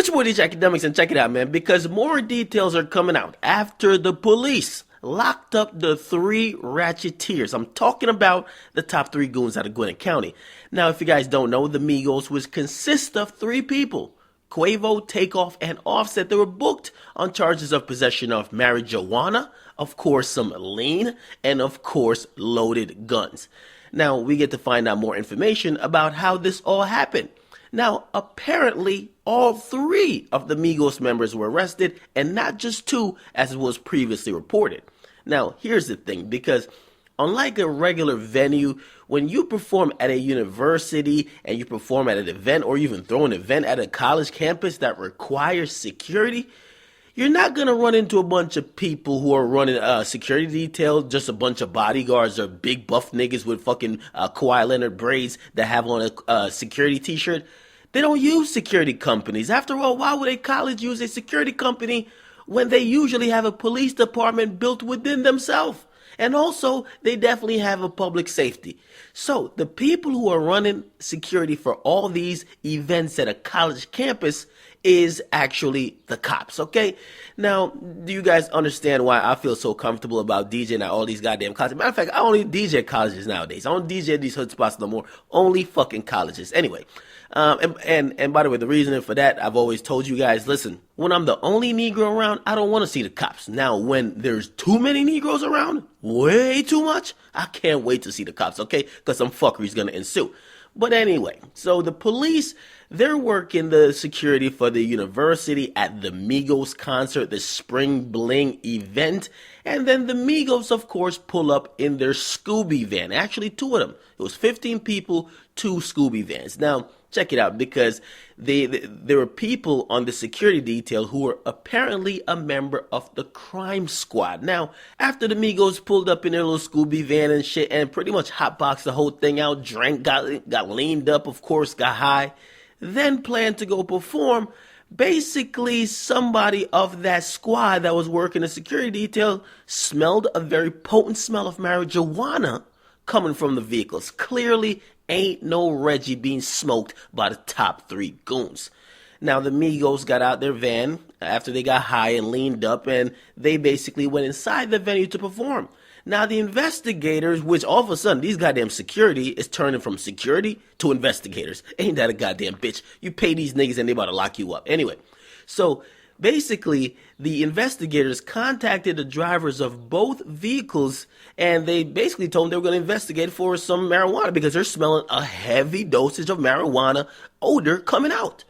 It's your boy DJ Akademiks, and check it out, man, because more details are coming out after the police locked up the 3 ratcheteers. I'm talking about the top 3 goons out of Gwinnett County. Now, if you guys don't know, the Migos, which consists of 3 people, Quavo, Takeoff, and Offset, they were booked on charges of possession of marijuana, of course some lean, and of course loaded guns. Now, we get to find out more information about how this all happened. Now, apparently, all 3 of the Migos members were arrested, and not just 2, as was previously reported. Now, here's the thing, because unlike a regular venue, when you perform at a university and you perform at an event, or even throw an event at a college campus that requires security, you're not going to run into a bunch of people who are running security detail, just a bunch of bodyguards or big buff niggas with fucking Kawhi Leonard braids that have on a security t-shirt. They don't use security companies. After all, why would a college use a security company when they usually have a police department built within themselves? And also, they definitely have a public safety. So, the people who are running security for all these events at a college campus is actually the cops, okay? Now, do you guys understand why I feel so comfortable about DJing at all these goddamn colleges? Matter of fact, I don't even DJ at colleges nowadays. I don't DJ at these hood spots no more. Only fucking colleges. Anyway, and by the way, the reason for that, I've always told you guys, listen, when I'm the only Negro around, I don't want to see the cops. Now, when there's too many Negroes around, way too much, I can't wait to see the cops, okay? Because some fuckery is going to ensue. But anyway, so the police, they're working the security for the university at the Migos concert, the Spring Bling event. And then the Migos, of course, pull up in their Scooby van. Actually, 2 of them. It was 15 people, 2 Scooby vans. Now, check it out, because there were people on the security detail who were apparently a member of the crime squad. Now, after the Migos pulled up in their little Scooby van and shit and pretty much hotboxed the whole thing out, drank, got leaned up, of course, got high, then planned to go perform, basically somebody of that squad that was working the security detail smelled a very potent smell of marijuana coming from the vehicles. Clearly, ain't no Reggie being smoked by the top 3 goons. Now, the Migos got out their van after they got high and leaned up, and they basically went inside the venue to perform. Now, the investigators, which all of a sudden, these goddamn security is turning from security to investigators. Ain't that a goddamn bitch? You pay these niggas and they about to lock you up. Anyway, so basically, the investigators contacted the drivers of both vehicles, and they basically told them they were going to investigate for some marijuana because they're smelling a heavy dosage of marijuana odor coming out.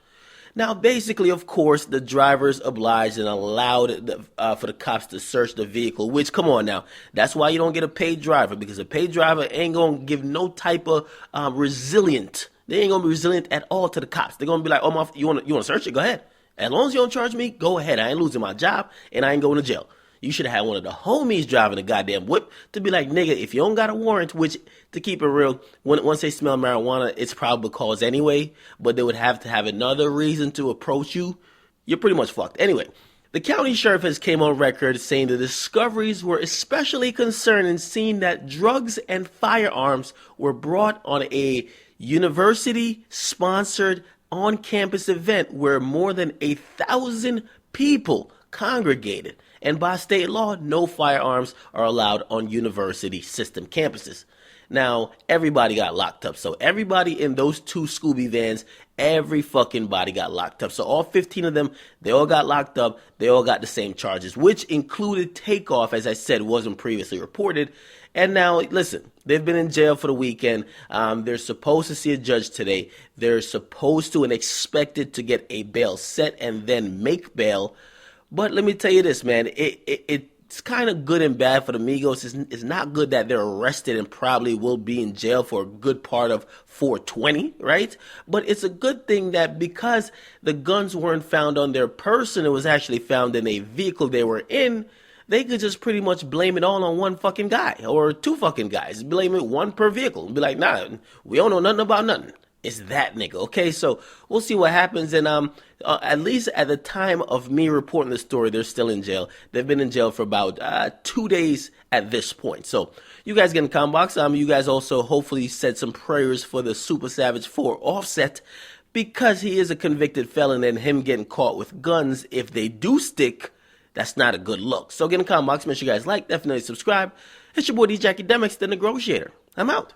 Now, basically, of course, the drivers obliged and allowed for the cops to search the vehicle, which, come on now, that's why you don't get a paid driver, because a paid driver ain't going to give no type of resilient. They ain't going to be resilient at all to the cops. They're going to be like, oh, you want to search it? Go ahead. As long as you don't charge me, go ahead. I ain't losing my job, and I ain't going to jail. You should have had one of the homies driving a goddamn whip to be like, nigga, if you don't got a warrant, which, to keep it real, once they smell marijuana, it's probable cause anyway, but they would have to have another reason to approach you. You're pretty much fucked. Anyway, the county sheriff has came on record saying the discoveries were especially concerned in seeing that drugs and firearms were brought on a university-sponsored on-campus event where more than 1,000 people congregated. And by state law, no firearms are allowed on university system campuses. Now, everybody got locked up. So everybody in those 2 Scooby vans, every fucking body got locked up. So all 15 of them, they all got locked up. They all got the same charges, which included Takeoff, as I said, wasn't previously reported. And now, listen, they've been in jail for the weekend. They're supposed to see a judge today. They're supposed to and expected to get a bail set and then make bail. But let me tell you this, man, it's kind of good and bad for the Migos. It's not good that they're arrested and probably will be in jail for a good part of 420, right? But it's a good thing that because the guns weren't found on their person, it was actually found in a vehicle they were in, they could just pretty much blame it all on one fucking guy or 2 fucking guys. Blame it one per vehicle and be like, nah, we don't know nothing about nothing. It's that nigga, okay? So we'll see what happens. And at least at the time of me reporting the story, they're still in jail. They've been in jail for about 2 days at this point. So you guys get in the comment box. You guys also hopefully said some prayers for the Super Savage 4 Offset, because he is a convicted felon and him getting caught with guns, if they do stick, that's not a good look. So get in the comment box, make sure you guys like, definitely subscribe. It's your boy DJ Akademiks, the negotiator. I'm out.